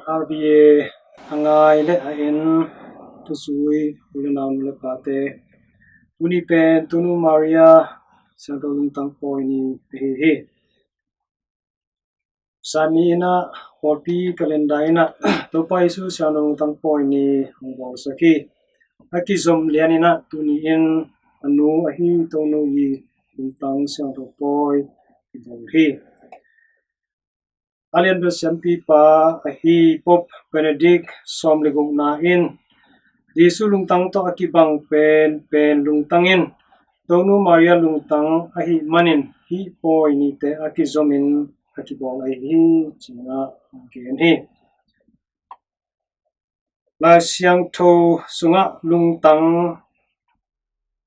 RBA angai le a in tu sui ulenam le pate tuni pen tunu Maria santo lungtang poini he sanina hopi kalendana to paisu santo lungtang poini ngol saki akizom lianina tuni in anu ahi tonu yi lungtang santo poi he Alian bersiampi pa ahi pop Benedict som legong na in disu lungtang to akibang pen lungtangin tonu Maria lungtang ahi manin hi poi ni te akizomin akibong ahi china gen hi la siang tho sunga lungtang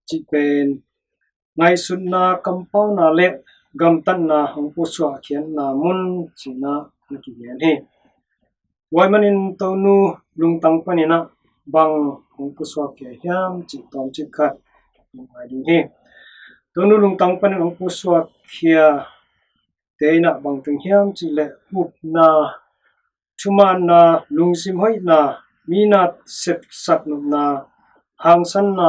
chi pen ngai sunna kampau na le gam tan na hong pu swa khian na mun china naki gen he waiman in tonu lungtang panina bang hong pu swa ke hiam chi tom chi khat ngai ding he tonu lungtang pan hong pu swa khia teina bang teng hiam chi le up na chuma na lungsim hoi na mina sep sak na hang san na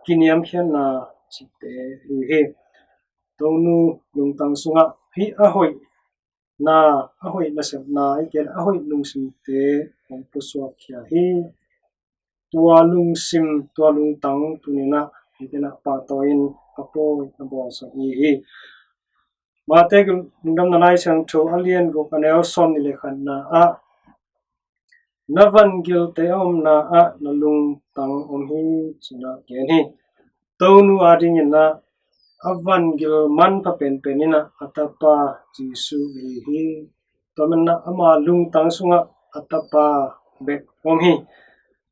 kiniam khian na chi te he tonu lungtang sunga hi ahoi na sep na iken ahoi lungsim te hong pu swa khia hi tua lungtang tunina itena pa toin apo abo sa hi mate lungdam na nai sang tho alien go kanel som ni le khan na a navan gil te om na a na lungtang om hi china ken hi tonu ading na avan gil man pa pen ina atapa jisu hi tomanna ama lungtang sunga atapa bek om hi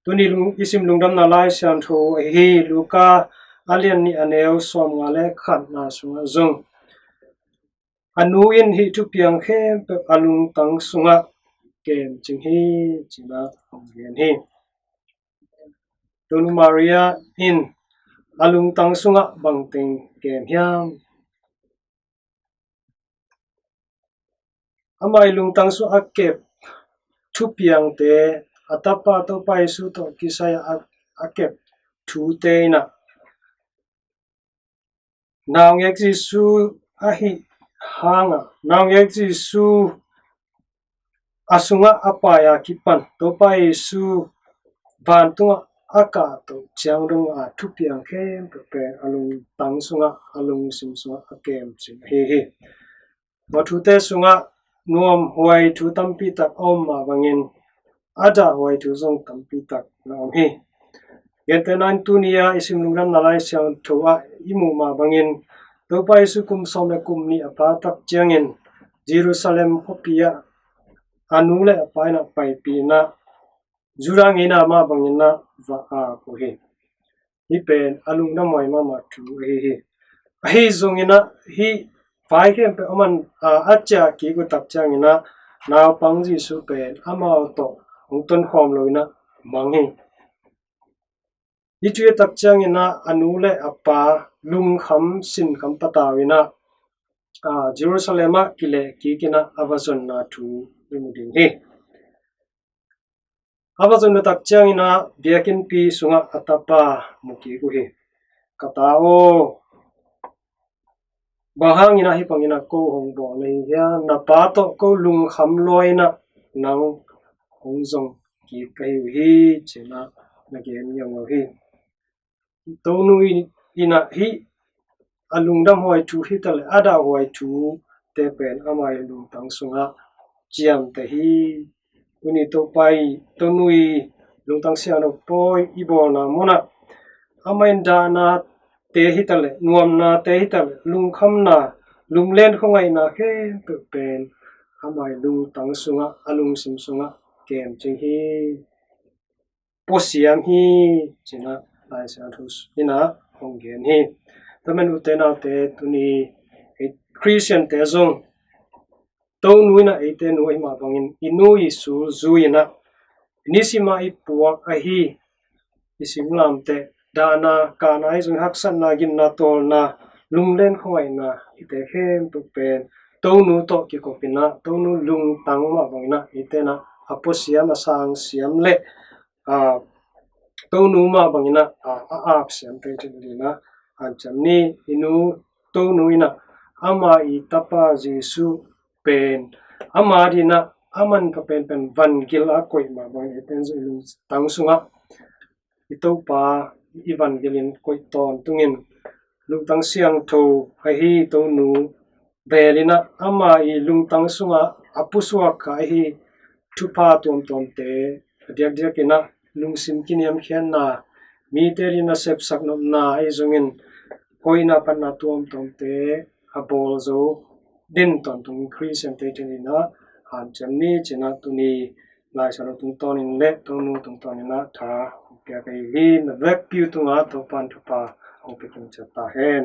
tuni isim lungdam na lai sian tho hi luka alian ni aneu som nga le khat na sunga zong anuin hi tu piang khem pe alung tang sunga kem ching hi china gen hi tonu Maria in alung tang sunga bang teng kem hiam amai lung tang su akep tu piang te atapa to pai su to kisaya akep thu te na naw ngek ji su ahi hanga naw ngek ji su asunga apaya kipan to pai su van tunga aka to chiangrung a thu piang khem pe alung tang sunga alung sim sunga akem chim he ma thu te sunga nuam huai thu tampi tak om ma bangin ada huai thu zong tampi tak na om hi yetenan tunia isim lungram nalai siang thoa imu ma bangin to pai su kum som le kum ni apa tak chiangin Jerusalem hopia anule apai na pai pi na jurang ina ma bangin na va a ko he hi pen alung na moi ma thu hi zong ina hi vai khem pe oman acha ki ko tak chang ina naw pang ji su pen ama to ong ton khom loina mang hi Itue tak chang ina anule apa lung kham sin kham patawina Jerusalem kile kikina avazon na thu imuding he avazon na tak chang ina biakin pi sunga atapa muki ku he katao bahang ina hi pangina ko hong bo nei ya na pa to ko lung kham loina nang hong zong ki kai hi chena na gen yong hi tonu ina hi alungdam hoi thu hi tal ada hoi thu te pen amai lung tang sunga chiam te hi uni to pai tonui lung tang sia no poi ibona mona amai dana te hi tal nuam na te hi tal lung kham na lung len khongai na ke pe pen amai lung tang sunga alung sim sunga kem ching hi posiam hi china lai sa thus ina honggen hi tamen utena te tuni Christian te zong to nuina ite noi ma bangin inu isu zuina nisima ipuak ahi isimlam te dana kana izung haksan na gin na tol na lunglen khoi na ite hem tu pen to nu to ki kopina to nu lung tang ma bangina ite na apo siam asang siam le to nu ma bangina ap siam te na an cham ni inu to nu ina ama I tapa Jesu pen ama dina aman ka pen van gil a koi ma bang pen lung tang sunga ito pa evangelin koi ton tungin lung tang siang tho hi to nu belina ama lung tang sunga apuswa ka hi thupa tom tom te diak diak ina lung sim kiniam khian na mi terina sep sak nom na ai zongin koina pan na tom tom te abol zo din ton tung Christian te na han chamni china tuni lai sa tung ton in le tonu tung ton ina tha kya kai hi na vek piu tunga to pan thupa au pe tung chata hen